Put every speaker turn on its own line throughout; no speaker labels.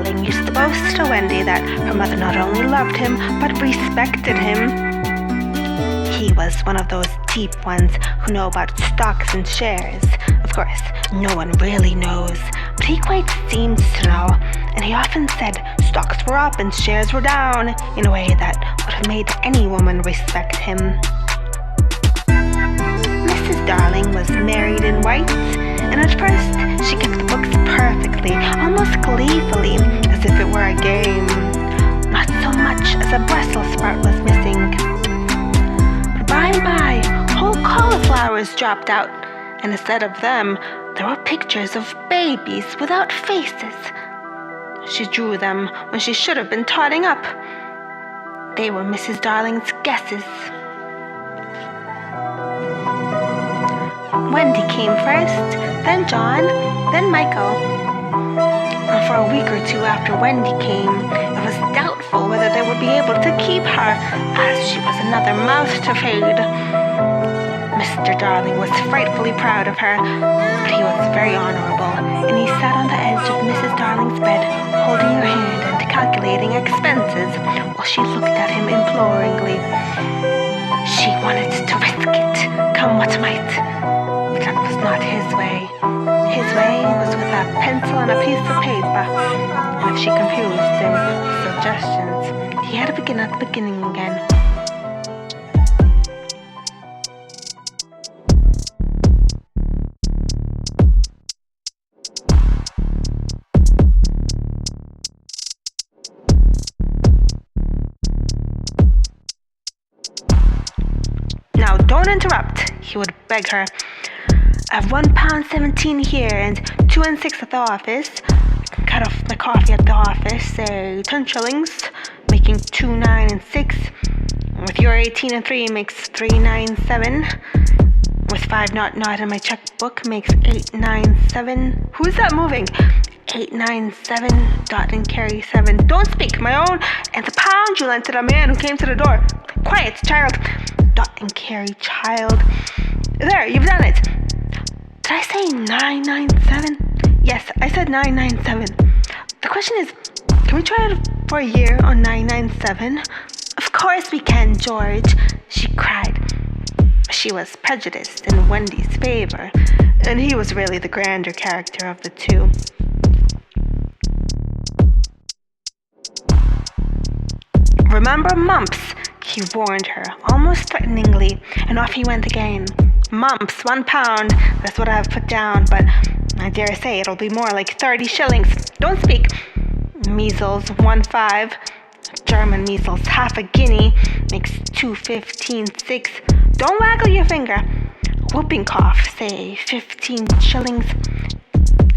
Darling used to boast to Wendy that her mother not only loved him, but respected him. He was one of those deep ones who know about stocks and shares. Of course, no one really knows, but he quite seemed to know, and he often said stocks were up and shares were down in a way that would have made any woman respect him. Mrs. Darling was married in white, and at first she kept the books perfectly, almost gleefully, as if it were a game. Not so much as a Brussels sprout was missing. But by and by, whole cauliflowers dropped out, and instead of them, there were pictures of babies without faces. She drew them when she should have been totting up. They were Mrs. Darling's guesses. Wendy came first, then John, then Michael. And for a week or two after Wendy came, it was doubtful whether they would be able to keep her, as she was another mouth to feed. Mr. Darling was frightfully proud of her, but he was very honorable, and he sat on the edge of Mrs. Darling's bed, holding her hand and calculating expenses, while she looked at him imploringly. She wanted to risk it, come what might. But that was not his way. His way was with a pencil and a piece of paper, and if she confused him with suggestions, he had to begin at the beginning again. Now, don't interrupt, he would beg her. I have £1.17 here and 2 and 6 at the office. Cut off my coffee at the office, say 10 shillings, making 2, 9, and 6. With your 18 and 3 makes 3, 9, 7. With 5 not in my checkbook makes 8, 9, 7. Who's that moving? 8, 9, 7, dot and carry 7. Don't speak, my own, and the pound you lent to the man who came to the door. Quiet, child. Dot and carry child. There, you've done it. Did I say 997? Yes, I said 997. The question is, can we try it for a year on 997? Of course we can, George, she cried. She was prejudiced in Wendy's favor, and he was really the grander character of the two. Remember mumps, he warned her, almost threateningly, and off he went again. Mumps, £1, that's what I have put down, but I dare say it'll be more like 30 shillings. Don't speak. Measles, 1.5. German measles, half a guinea, makes 2.15, 6. Don't waggle your finger. Whooping cough, say 15 shillings.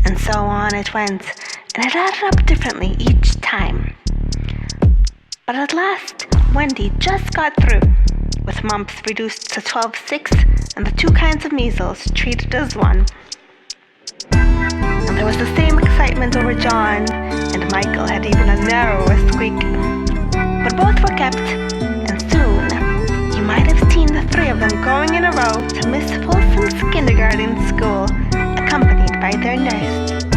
And so on it went, and it added up differently each time. But at last, Wendy just got through, with mumps reduced to 12.6 and the 2 kinds of measles treated as 1. And there was the same excitement over John, and Michael had even a narrower squeak. But both were kept, and soon you might have seen the 3 of them going in a row to Miss Folsom's kindergarten school, accompanied by their nurse.